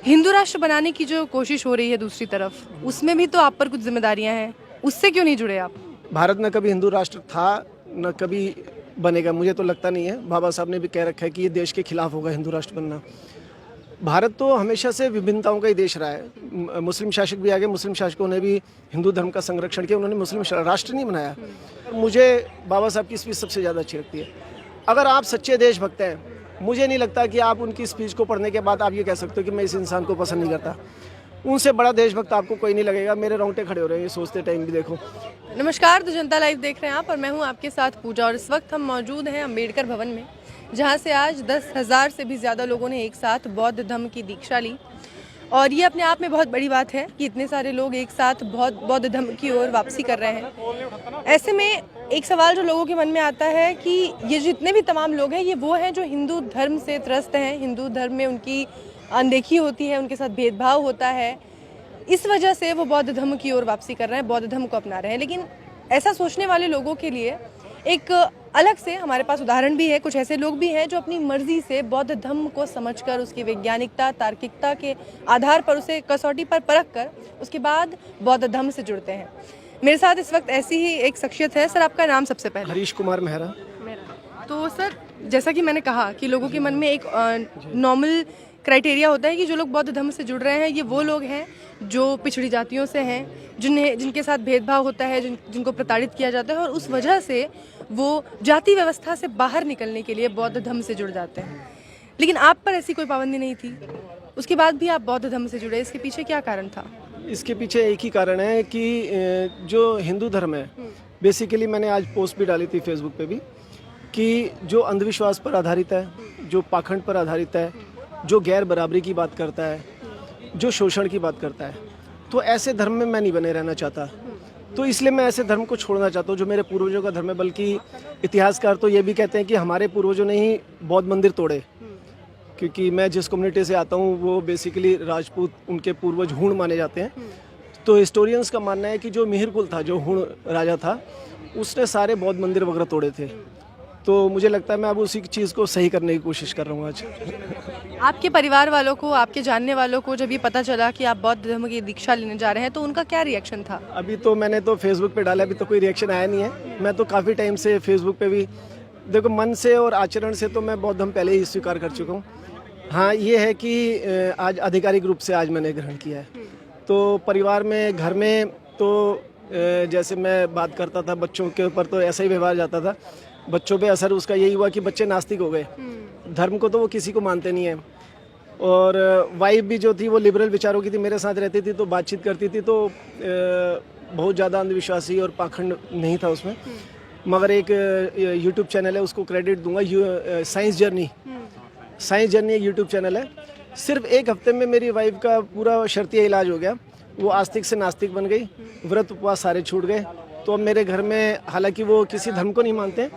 हिंदू राष्ट्र बनाने की जो कोशिश हो रही है दूसरी तरफ, उसमें भी तो आप पर कुछ जिम्मेदारियां हैं, उससे क्यों नहीं जुड़े आप? भारत में कभी हिंदू राष्ट्र था न कभी बनेगा, मुझे तो लगता नहीं है। बाबा साहब ने भी कह रखा है कि ये देश के खिलाफ होगा हिंदू राष्ट्र बनना। भारत तो हमेशा से विभिन्नताओं का ही देश रहा है। मुस्लिम शासक भी आ गए, मुस्लिम शासकों ने भी हिंदू धर्म का संरक्षण किया, उन्होंने मुस्लिम राष्ट्र नहीं बनाया। मुझे बाबा साहब की स्पीच सबसे ज़्यादा अच्छी लगती है। अगर आप सच्चे देशभक्त हैं, मुझे नहीं लगता कि आप उनकी स्पीच को पढ़ने के बाद आप ये कह सकते हो कि मैं इस इंसान को पसंद नहीं करता। उनसे बड़ा देशभक्त आपको कोई नहीं लगेगा। मेरे रोंगटे खड़े हो रहे हैं ये सोचते टाइम भी। देखो, नमस्कार, तो जनता लाइव देख रहे हैं आप और मैं हूं आपके साथ पूजा। और इस वक्त हम मौजूद हैं अम्बेडकर भवन में, जहां से आज 10,000 से भी ज़्यादा लोगों ने एक साथ बौद्ध धर्म की दीक्षा ली। और ये अपने आप में बहुत बड़ी बात है कि इतने सारे लोग एक साथ बौद्ध धर्म की ओर वापसी कर रहे हैं। ऐसे में एक सवाल जो लोगों के मन में आता है कि ये जितने भी तमाम लोग हैं, ये वो हैं जो हिंदू धर्म से त्रस्त हैं, हिंदू धर्म में उनकी अनदेखी होती है, उनके साथ भेदभाव होता है, इस वजह से वो बौद्ध धर्म की ओर वापसी कर रहे हैं, बौद्ध धर्म को अपना रहे हैं। लेकिन ऐसा सोचने वाले लोगों के लिए एक अलग से हमारे पास उदाहरण भी है। कुछ ऐसे लोग भी हैं जो अपनी मर्जी से बौद्ध धर्म को समझकर, उसकी वैज्ञानिकता, तार्किकता के आधार पर, उसे कसौटी पर परख कर उसके बाद बौद्ध धर्म से जुड़ते हैं। मेरे साथ इस वक्त ऐसी ही एक शख्सियत है। सर, आपका नाम सबसे पहले? हरीश कुमार मेहरा। तो सर, जैसा कि मैंने कहा कि लोगों के मन में एक नॉर्मल क्राइटेरिया होता है कि जो लोग बौद्ध धर्म से जुड़ रहे हैं, ये वो लोग हैं जो पिछड़ी जातियों से हैं, जिनके साथ भेदभाव होता है, जिनको प्रताड़ित किया जाता है, और उस वजह से वो जाति व्यवस्था से बाहर निकलने के लिए बौद्ध धर्म से जुड़ जाते हैं। लेकिन आप पर ऐसी कोई पाबंदी नहीं थी, उसके बाद भी आप बौद्ध धर्म से जुड़े। इसके पीछे क्या कारण था? इसके पीछे एक ही कारण है कि जो हिंदू धर्म है, बेसिकली मैंने आज पोस्ट भी डाली थी फेसबुक पे भी, कि जो अंधविश्वास पर आधारित है, जो पाखंड पर आधारित है, जो गैर बराबरी की बात करता है, जो शोषण की बात करता है, तो ऐसे धर्म में मैं नहीं बने रहना चाहता। तो इसलिए मैं ऐसे धर्म को छोड़ना चाहता हूँ जो मेरे पूर्वजों का धर्म है। बल्कि इतिहासकार तो ये भी कहते हैं कि हमारे पूर्वजों ने ही बौद्ध मंदिर तोड़े, क्योंकि मैं जिस कम्युनिटी से आता हूँ वो बेसिकली राजपूत, उनके पूर्वज हूण माने जाते हैं। तो हिस्टोरियंस का मानना है कि जो मिहिर कुल था, जो हूण राजा था, उसने सारे बौद्ध मंदिर वगैरह तोड़े थे। तो मुझे लगता है मैं अब उसी चीज़ को सही करने की कोशिश कर रहा हूँ आज। आपके परिवार वालों को, आपके जानने वालों को जब ये पता चला कि आप बौद्ध धर्म की दीक्षा लेने जा रहे हैं, तो उनका क्या रिएक्शन था? अभी तो मैंने तो फेसबुक पे डाला, अभी तो कोई रिएक्शन आया नहीं है। मैं तो काफ़ी टाइम से फेसबुक पे भी, देखो, मन से और आचरण से तो मैं बौद्ध धर्म पहले ही स्वीकार कर चुका हूँ। हाँ, ये है कि आज आधिकारिक रूप से आज मैंने ग्रहण किया है। तो परिवार में, घर में तो जैसे मैं बात करता था बच्चों के ऊपर, तो ऐसा ही व्यवहार जाता था। बच्चों पे असर उसका यही हुआ कि बच्चे नास्तिक हो गए। धर्म को तो वो किसी को मानते नहीं है। और वाइफ भी जो थी वो लिबरल विचारों की थी, मेरे साथ रहती थी तो बातचीत करती थी, तो बहुत ज़्यादा अंधविश्वासी और पाखंड नहीं था उसमें। मगर एक यूट्यूब चैनल है, उसको क्रेडिट दूंगा, साइंस जर्नी एक यूट्यूब चैनल है। सिर्फ एक हफ्ते में मेरी वाइफ का पूरा शर्तिया इलाज हो गया। वो आस्तिक से नास्तिक बन गई, व्रत उपवास सारे छूट गए। तो अब मेरे घर में, हालांकि वो किसी धर्म को नहीं मानते,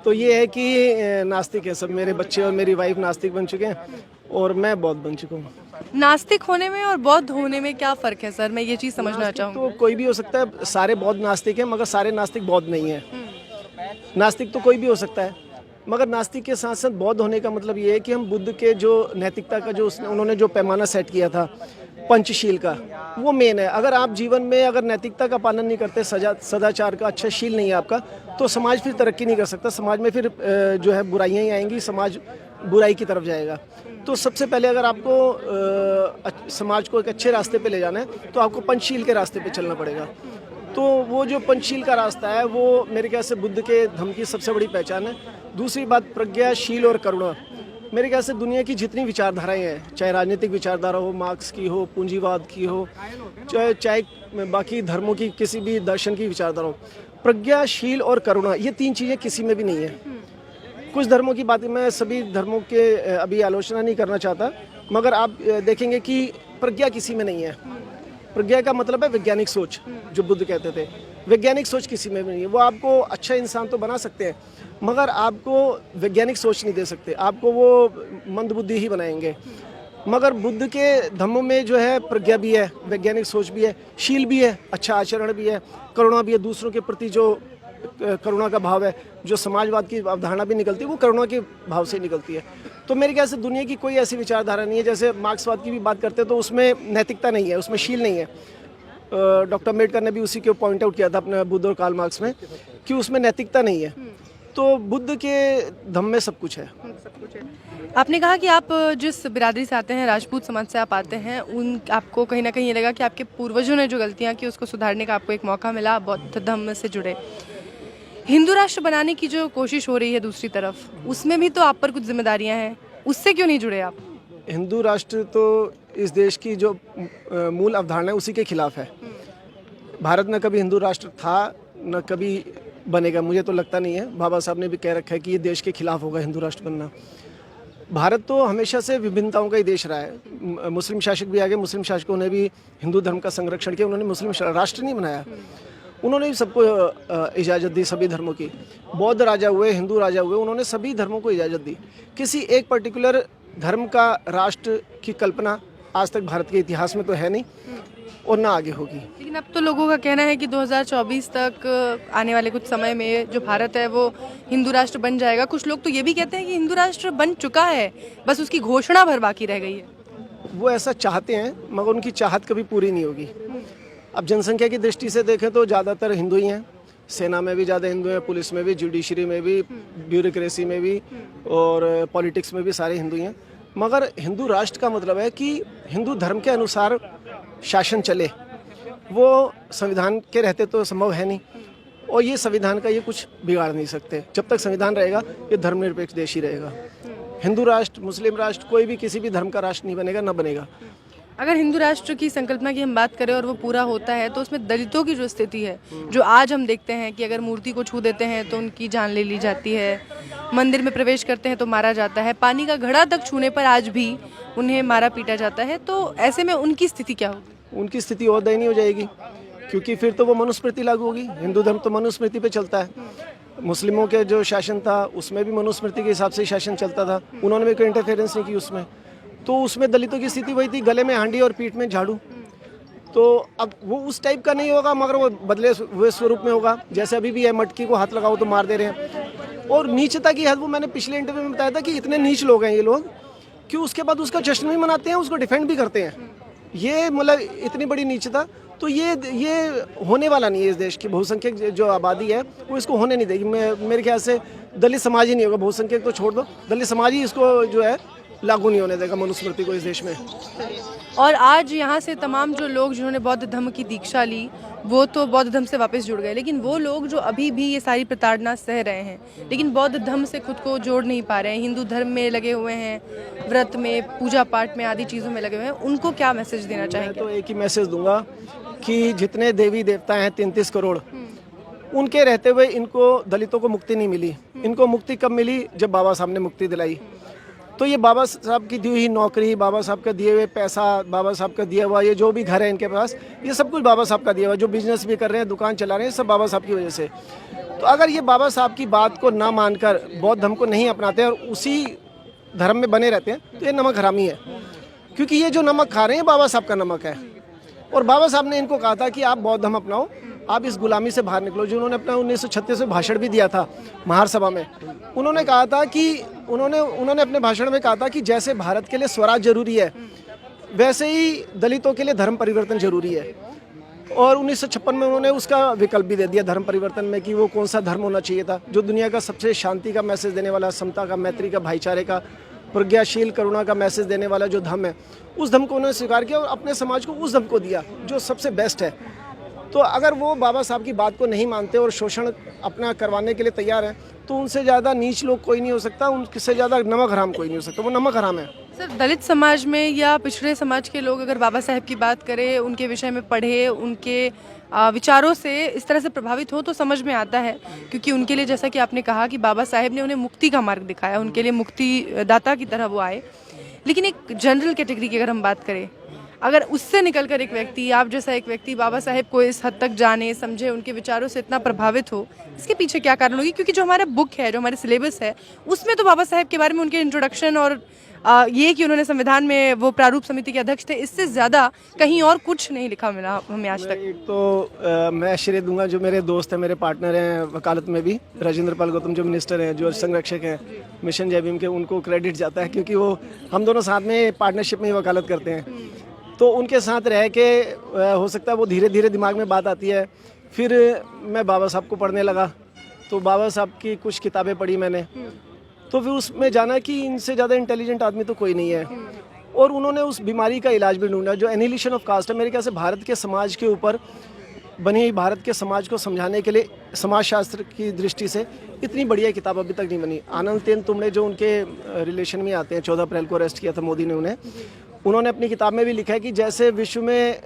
तो ये है कि नास्तिक है सब। मेरे बच्चे और मेरी वाइफ नास्तिक बन चुके हैं और मैं बौद्ध बन चुका हूँ। नास्तिक होने में और बौद्ध होने में क्या फ़र्क है सर? मैं ये चीज़ समझना चाहूँगा। तो कोई भी हो सकता है, सारे बौद्ध नास्तिक हैं, मगर सारे नास्तिक बौद्ध नहीं है। नास्तिक तो कोई भी हो सकता है, मगर नास्तिक के साथ साथ बौद्ध होने का मतलब ये है कि हम बुद्ध के जो नैतिकता का, जो उन्होंने जो पैमाना सेट किया था पंचशील का, वो मेन है। अगर आप जीवन में अगर नैतिकता का पालन नहीं करते, सदाचार का अच्छा शील नहीं है आपका, तो समाज फिर तरक्की नहीं कर सकता। समाज में फिर जो है बुराइयां ही आएंगी, समाज बुराई की तरफ जाएगा। तो सबसे पहले अगर आपको समाज को एक अच्छे रास्ते पे ले जाना है, तो आपको पंचशील के रास्ते पे चलना पड़ेगा। तो वो जो पंचशील का रास्ता है, वो मेरे ख्याल से बुद्ध के धर्म की सबसे बड़ी पहचान है। दूसरी बात, प्रज्ञा, शील और करुणा। मेरे ख्याल से दुनिया की जितनी विचारधाराएं हैं, चाहे राजनीतिक विचारधारा हो, मार्क्स की हो, पूंजीवाद की हो, चाहे बाकी धर्मों की किसी भी दर्शन की विचारधारा हो, प्रज्ञा, शील और करुणा, ये तीन चीज़ें किसी में भी नहीं है। कुछ धर्मों की बात, मैं सभी धर्मों के अभी आलोचना नहीं करना चाहता, मगर आप देखेंगे कि प्रज्ञा किसी में नहीं है। प्रज्ञा का मतलब है वैज्ञानिक सोच, जो बुद्ध कहते थे। वैज्ञानिक सोच किसी में भी नहीं है। वो आपको अच्छा इंसान तो बना सकते हैं, मगर आपको वैज्ञानिक सोच नहीं दे सकते। आपको वो मंदबुद्धि ही बनाएंगे। मगर बुद्ध के धम्मों में जो है प्रज्ञा भी है, वैज्ञानिक सोच भी है, शील भी है, अच्छा आचरण भी है, करुणा भी है, दूसरों के प्रति जो करुणा का भाव है, जो समाजवाद की अवधारणा भी निकलती है वो करुणा के भाव से निकलती है। तो मेरे ख्याल से दुनिया की कोई ऐसी विचारधारा नहीं है, जैसे मार्क्सवाद की भी बात करते हैं तो उसमें नैतिकता नहीं है, उसमें शील नहीं है। डॉक्टर अम्बेडकर ने भी उसी को पॉइंट आउट किया था अपने बुद्ध और कार्ल मार्क्स में कि उसमें नैतिकता नहीं है। तो बुद्ध के धम्म में सब कुछ है। आपने कहा कि आप जिस बिरादरी से आते हैं, राजपूत समाज से आप आते हैं, उन आपको कहीं ना कहीं ये लगा कि आपके पूर्वजों ने जो गलतियां की उसको सुधारने का आपको एक मौका मिला, आप बौद्ध धर्म से जुड़े। हिंदू राष्ट्र बनाने की जो कोशिश हो रही है दूसरी तरफ, उसमें भी तो आप पर कुछ जिम्मेदारियां हैं, उससे क्यों नहीं जुड़े आप? हिंदू राष्ट्र तो इस देश की जो मूल अवधारणा है उसी के खिलाफ है। भारत में कभी हिंदू राष्ट्र था न कभी बनेगा, मुझे तो लगता नहीं है। बाबा साहब ने भी कह रखा है कि ये देश के खिलाफ होगा हिंदू राष्ट्र बनना। भारत तो हमेशा से विभिन्नताओं का ही देश रहा है। मुस्लिम शासक भी आ गए, मुस्लिम शासकों ने भी हिंदू धर्म का संरक्षण किया, उन्होंने मुस्लिम राष्ट्र नहीं बनाया, उन्होंने भी सबको इजाज़त दी, सभी धर्मों की। बौद्ध राजा हुए, हिंदू राजा हुए, उन्होंने सभी धर्मों को इजाज़त दी। किसी एक पर्टिकुलर धर्म का राष्ट्र की कल्पना आज तक भारत के इतिहास में तो है नहीं और ना आगे होगी। लेकिन अब तो लोगों का कहना है कि 2024 तक आने वाले कुछ समय में जो भारत है वो हिंदू राष्ट्र बन जाएगा। कुछ लोग तो ये भी कहते हैं कि हिंदू राष्ट्र बन चुका है, बस उसकी घोषणा भर बाकी रह गई है। वो ऐसा चाहते हैं मगर उनकी चाहत कभी पूरी नहीं होगी। अब जनसंख्या की दृष्टि से देखें तो ज़्यादातर हिंदू ही हैं, सेना में भी ज़्यादा हिंदू हैं, पुलिस में भी, जुडिशरी में भी, ब्यूरोक्रेसी में भी और पॉलिटिक्स में भी सारे हिंदू हैं। मगर हिंदू राष्ट्र का मतलब है कि हिंदू धर्म के अनुसार शासन चले। वो संविधान के रहते तो संभव है नहीं, और ये संविधान का ये कुछ बिगाड़ नहीं सकते। जब तक संविधान रहेगा ये धर्मनिरपेक्ष देश ही रहेगा। हिंदू राष्ट्र, मुस्लिम राष्ट्र, कोई भी किसी भी धर्म का राष्ट्र नहीं बनेगा, ना बनेगा। अगर हिंदू राष्ट्र की संकल्पना की हम बात करें और वो पूरा होता है तो उसमें दलितों की जो स्थिति है, जो आज हम देखते हैं कि अगर मूर्ति को छू देते हैं तो उनकी जान ले ली जाती है, मंदिर में प्रवेश करते हैं तो मारा जाता है, पानी का घड़ा तक छूने पर आज भी उन्हें मारा पीटा जाता है, तो ऐसे में उनकी स्थिति क्या होगी? उनकी स्थिति और दयनीय हो जाएगी, क्योंकि फिर तो वो मनुस्मृति लागू होगी। हिंदू धर्म तो मनुस्मृति पे चलता है। मुस्लिमों के जो शासन था उसमें भी मनुस्मृति के हिसाब से शासन चलता था, उन्होंने भी कोई इंटरफेरेंस नहीं की उसमें। तो उसमें दलितों की स्थिति वही थी, गले में हांडी और पीठ में झाड़ू। तो अब वो उस टाइप का नहीं होगा, मगर वो बदले हुए स्वरूप में होगा। जैसे अभी भी है, मटकी को हाथ लगाओ तो मार दे रहे हैं। और नीचता की हद, वो मैंने पिछले इंटरव्यू में बताया था कि इतने नीच लोग हैं ये लोग कि उसके बाद उसका जश्न भी मनाते हैं, उसको डिफेंड भी करते हैं। ये मतलब इतनी बड़ी नीचता, तो ये होने वाला नहीं है। इस देश की बहुसंख्यक जो आबादी है वो इसको होने नहीं देगी। मेरे ख्याल से दलित समाज ही नहीं होगा, बहुसंख्यक तो छोड़ दो, दलित समाज ही इसको जो है लागू नहीं होने देगा मनुस्मृति को इस देश में। और आज यहाँ से तमाम जो लोग जिन्होंने बौद्ध धर्म की दीक्षा ली वो तो बौद्ध धर्म से वापस जुड़ गए, लेकिन वो लोग जो अभी भी ये सारी प्रताड़ना सह रहे हैं लेकिन बौद्ध धर्म से खुद को जोड़ नहीं पा रहे हैं, हिंदू धर्म में लगे हुए हैं, व्रत में, पूजा पाठ में, आदि चीज़ों में लगे हुए हैं, उनको क्या मैसेज देना चाहेंगे? तो एक ही मैसेज दूंगा कि जितने देवी देवता हैं 33 करोड़, उनके रहते हुए इनको दलितों को मुक्ति नहीं मिली। इनको मुक्ति कब मिली? जब बाबा साहब ने मुक्ति दिलाई। तो ये बाबा साहब की दी हुई नौकरी, बाबा साहब का दिए हुए पैसा, बाबा साहब का दिया हुआ ये जो भी घर है इनके पास, ये सब कुछ बाबा साहब का दिया हुआ। जो बिजनेस भी कर रहे हैं, दुकान चला रहे हैं, सब बाबा साहब की वजह से। तो अगर ये बाबा साहब की बात को ना मानकर बौद्ध धर्म को नहीं अपनाते और उसी धर्म में बने रहते हैं तो ये नमक हरामी है। क्योंकि ये जो नमक खा रहे हैं बाबा साहब का नमक है। और बाबा साहब ने इनको कहा था कि आप बौद्ध धर्म अपनाओ, आप इस गुलामी से बाहर निकलो। जो उन्होंने अपना 1936 में भाषण भी दिया था महासभा में, उन्होंने कहा था कि उन्होंने अपने भाषण में कहा था कि जैसे भारत के लिए स्वराज जरूरी है वैसे ही दलितों के लिए धर्म परिवर्तन जरूरी है। और 1956 में उन्होंने उसका विकल्प भी दे दिया धर्म परिवर्तन में कि वो कौन सा धर्म होना चाहिए था, जो दुनिया का सबसे शांति का मैसेज देने वाला, समता का, मैत्री का, भाईचारे का, प्रज्ञाशील, करुणा का मैसेज देने वाला जो धर्म है, उस धर्म को उन्होंने स्वीकार किया और अपने समाज को उस धर्म को दिया जो सबसे बेस्ट है। तो अगर वो बाबा साहब की बात को नहीं मानते और शोषण अपना करवाने के लिए तैयार हैं तो उनसे ज़्यादा नीच लोग कोई नहीं हो सकता, उनसे ज़्यादा नमक हराम कोई नहीं हो सकता। वो नमक हराम है। सर, दलित समाज में या पिछड़े समाज के लोग अगर बाबा साहब की बात करें, उनके विषय में पढ़े, उनके विचारों से इस तरह से प्रभावित हो तो समझ में आता है, क्योंकि उनके लिए जैसा कि आपने कहा कि बाबा साहब ने उन्हें मुक्ति का मार्ग दिखाया, उनके लिए मुक्ति दाता की तरह वो आए। लेकिन एक जनरल कैटेगरी की अगर हम बात करें, अगर उससे निकलकर एक व्यक्ति, आप जैसा एक व्यक्ति बाबा साहेब को इस हद तक जाने, समझे, उनके विचारों से इतना प्रभावित हो, इसके पीछे क्या कारण होगी? क्योंकि जो हमारा बुक है, जो हमारे सिलेबस है, उसमें तो बाबा साहेब के बारे में, उनके इंट्रोडक्शन और ये कि उन्होंने संविधान में वो प्रारूप समिति के अध्यक्ष थे, इससे ज़्यादा कहीं और कुछ नहीं लिखा मिला हमें आज तक। एक तो मैं श्रेय दूंगा जो मेरे दोस्त हैं, मेरे पार्टनर हैं वकालत में भी, राजेंद्र पाल गौतम जो मिनिस्टर हैं, जो संरक्षक हैं मिशन जय भीम के, उनको क्रेडिट जाता है क्योंकि वो हम दोनों साथ में पार्टनरशिप में ही वकालत करते हैं। तो उनके साथ रह के हो सकता है वो धीरे धीरे दिमाग में बात आती है। फिर मैं बाबा साहब को पढ़ने लगा, तो बाबा साहब की कुछ किताबें पढ़ी मैंने, तो फिर उसमें जाना कि इनसे ज़्यादा इंटेलिजेंट आदमी तो कोई नहीं है। और उन्होंने उस बीमारी का इलाज भी ढूंढा जो एनिहिलेशन ऑफ कास्ट है। मेरे ख्याल से भारत के समाज के ऊपर बनी हुई, भारत के समाज को समझाने के लिए समाजशास्त्र की दृष्टि से इतनी बढ़िया किताब अभी तक नहीं बनी। आनंद तेन तुमड़े जो उनके रिलेशन में आते हैं, 14 अप्रैल को अरेस्ट किया था मोदी ने उन्हें, उन्होंने अपनी किताब में भी लिखा है कि जैसे विश्व में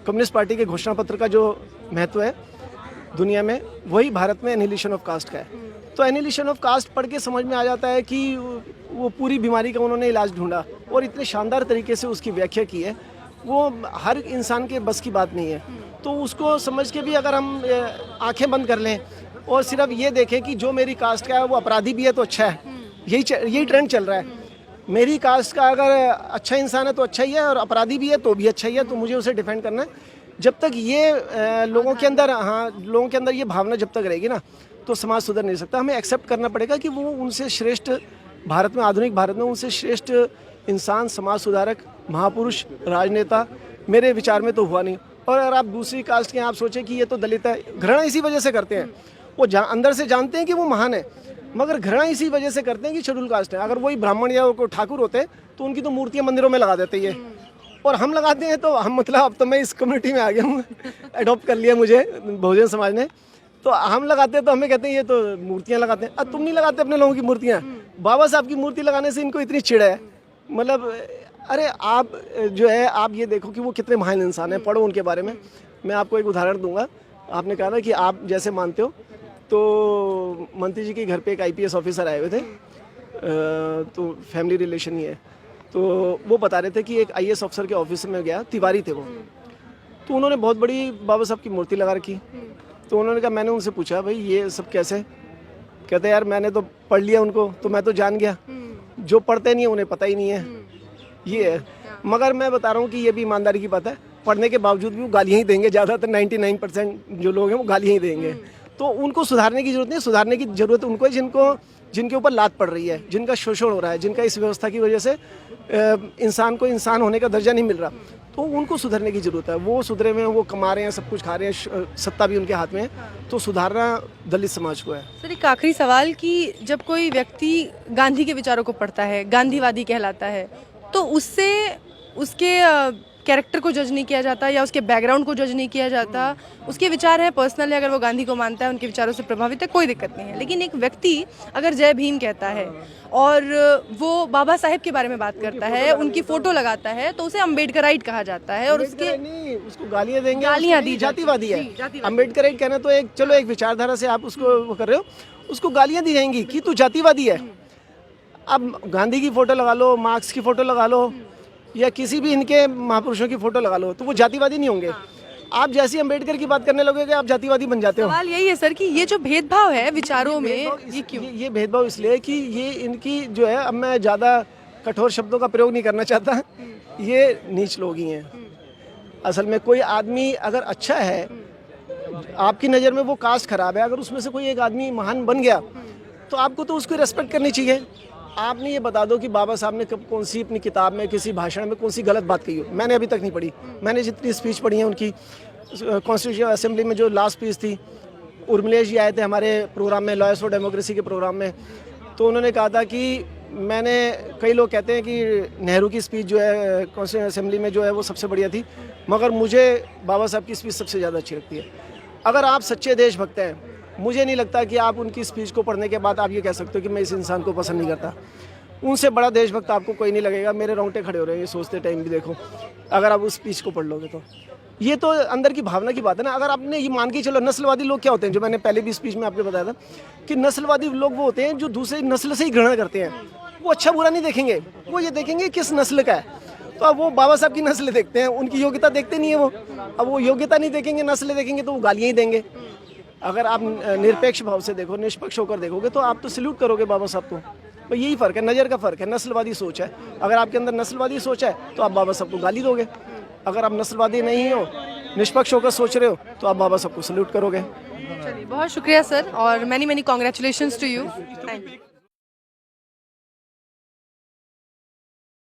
कम्युनिस्ट पार्टी के घोषणा पत्र का जो महत्व है दुनिया में, वही भारत में एनिहिलेशन ऑफ कास्ट का है। तो एनिहिलेशन ऑफ कास्ट पढ़ के समझ में आ जाता है कि वो पूरी बीमारी का उन्होंने इलाज ढूंढा और इतने शानदार तरीके से उसकी व्याख्या की है। वो हर इंसान के बस की बात नहीं है। तो उसको समझ के भी अगर हम आंखें बंद कर लें और सिर्फ ये देखें कि जो मेरी कास्ट का है वो अपराधी भी है तो अच्छा है, यही ट्रेंड चल रहा है। मेरी कास्ट का अगर अच्छा इंसान है तो अच्छा ही है और अपराधी भी है तो भी अच्छा ही है, तो मुझे उसे डिफेंड करना है। जब तक ये लोगों के अंदर ये भावना जब तक रहेगी ना, तो समाज सुधर नहीं सकता। हमें एक्सेप्ट करना पड़ेगा कि वो उनसे श्रेष्ठ, भारत में, आधुनिक भारत में उनसे श्रेष्ठ इंसान, समाज सुधारक, महापुरुष, राजनेता मेरे विचार में तो हुआ नहीं। और अगर आप दूसरी कास्ट के, आप सोचें कि ये तो दलित है, घृणा इसी वजह से करते हैं। वो अंदर से जानते हैं कि वो महान है, मगर घृणा इसी वजह से करते हैं कि शेड्यूल कास्ट है। अगर वही ब्राह्मण या कोई ठाकुर होते तो उनकी तो मूर्तियाँ मंदिरों में लगा देते ये, और हम लगाते हैं। तो हम, मतलब अब तो मैं इस कम्युनिटी में आ गया हूँ, अडॉप्ट कर लिया मुझे बहुजन समाज ने। तो हम लगाते हैं तो हमें कहते हैं ये तो मूर्तियाँ लगाते हैं। अब तुम नहीं लगाते अपने लोगों की मूर्तियाँ। बाबा साहब की मूर्ति लगाने से इनको इतनी चिढ़ है। मतलब अरे आप जो है, आप ये देखो कि वो कितने महान इंसान हैं, पढ़ो उनके बारे में। मैं आपको एक उदाहरण दूंगा। आपने कहा ना कि आप जैसे मानते हो, तो मंत्री जी के घर पे एक IPS ऑफिसर आए हुए थे, तो फैमिली रिलेशन ही है। तो वो बता रहे थे कि एक IAS ऑफिसर के ऑफिस में गया, तिवारी थे वो, तो उन्होंने बहुत बड़ी बाबा साहब की मूर्ति लगा रखी। तो उन्होंने कहा, मैंने उनसे पूछा भाई ये सब कैसे? कहते यार मैंने तो पढ़ लिया उनको, तो मैं तो जान गया, जो पढ़ते नहीं है उन्हें पता ही नहीं है, ये है। मगर मैं बता रहा हूँ कि ये भी ईमानदारी की बात है, पढ़ने के बावजूद भी वो गालियाँ ही देंगे। ज़्यादातर 99% जो लोग हैं वो गालियाँ ही देंगे। तो उनको सुधारने की जरूरत नहीं, सुधारने की जरूरत उनको है जिनके ऊपर लात पड़ रही है, जिनका शोषण हो रहा है, जिनका इस व्यवस्था की वजह से इंसान को इंसान होने का दर्जा नहीं मिल रहा, तो उनको सुधरने की जरूरत है। वो सुधरे हुए हैं, वो कमा रहे हैं, सब कुछ खा रहे हैं, सत्ता भी उनके हाथ में है, तो सुधारना दलित समाज को है। सर, एक आखिरी सवाल कि जब कोई व्यक्ति गांधी के विचारों को पढ़ता है, गांधीवादी कहलाता है, तो उससे उसके कैरेक्टर को जज नहीं किया जाता या उसके बैकग्राउंड को जज नहीं किया जाता। उसके विचार हैं पर्सनली, अगर वो गांधी को मानता है, उनके विचारों से प्रभावित है, कोई दिक्कत नहीं है। लेकिन एक व्यक्ति अगर जय भीम कहता है और वो बाबा साहेब के बारे में बात करता है, उनकी फोटो लगाता है, तो उसे अम्बेडकराइट कहा जाता है। और उसके नहीं, उसको गालियाँ देंगे, गालियाँ दी, जातिवादी है। अम्बेडकराइट कहना तो एक, चलो एक विचारधारा से आप उसको वो कर रहे हो, उसको गालियाँ दी जाएंगी कि तू जातिवादी है। अब गांधी की फोटो लगा लो, मार्क्स की फोटो लगा लो, या किसी भी इनके महापुरुषों की फोटो लगा लो, तो वो जातिवादी नहीं होंगे। आप जैसे अम्बेडकर की बात करने लगोगे आप जातिवादी बन जाते हो। सवाल यही है सर कि ये जो भेदभाव है विचारों में, ये क्यों? ये भेदभाव इसलिए कि ये इनकी जो है, अब मैं ज़्यादा कठोर शब्दों का प्रयोग नहीं करना चाहता, ये नीच लोग ही हैं। असल में कोई आदमी अगर अच्छा है, आपकी नज़र में वो कास्ट खराब है, अगर उसमें से कोई एक आदमी महान बन गया, तो आपको तो उसको रेस्पेक्ट करनी चाहिए। आपने ये बता दो कि बाबा साहब ने कब कौन सी अपनी किताब में, किसी भाषण में कौन सी गलत बात कही हो। मैंने अभी तक नहीं पढ़ी। मैंने जितनी स्पीच पढ़ी है उनकी, कॉन्स्टिट्यूशन असेंबली में जो लास्ट स्पीच थी, उर्मिलेश जी आए थे हमारे प्रोग्राम में, लॉयर्स फॉर डेमोक्रेसी के प्रोग्राम में, तो उन्होंने कहा था कि मैंने, कई लोग कहते हैं कि नेहरू की स्पीच जो है कॉन्स्टिट्यूशन असेंबली में जो है वो सबसे बढ़िया थी, मगर मुझे बाबा साहब की स्पीच सबसे ज़्यादा अच्छी लगती है। अगर आप सच्चे देशभक्त हैं, मुझे नहीं लगता कि आप उनकी स्पीच को पढ़ने के बाद आप ये कह सकते हो कि मैं इस इंसान को पसंद नहीं करता। उनसे बड़ा देशभक्त आपको कोई नहीं लगेगा। मेरे रोंगटे खड़े हो रहे हैं ये सोचते टाइम भी, देखो अगर आप उस स्पीच को पढ़ लोगे तो। ये तो अंदर की भावना की बात है ना। अगर आपने ये मान के चलो, नस्लवादी लोग क्या होते हैं, जो मैंने पहले भी स्पीच में आपको बताया था कि नस्लवादी लोग वो होते हैं जो दूसरे नस्ल से ही घृणा करते हैं। वो अच्छा बुरा नहीं देखेंगे, वो ये देखेंगे किस नस्ल का है। तो अब वो बाबा साहब की नस्ल देखते हैं, उनकी योग्यता देखते नहीं है वो। अब वो योग्यता नहीं देखेंगे, नस्ल देखेंगे तो वो गालियाँ ही देंगे। अगर आप निरपेक्ष भाव से देखो, निष्पक्ष होकर देखोगे तो आप तो सल्यूट करोगे बाबा साहब को। तो यही फ़र्क है, नज़र का फ़र्क है, नस्लवादी सोच है। अगर आपके अंदर नस्लवादी सोच है तो आप बाबा साहब को गाली दोगे। अगर आप नस्लवादी नहीं हो, निष्पक्ष होकर सोच रहे हो, तो आप बाबा साहब को सल्यूट करोगे। चलिए, बहुत शुक्रिया सर, और many congratulations to you. Thank you.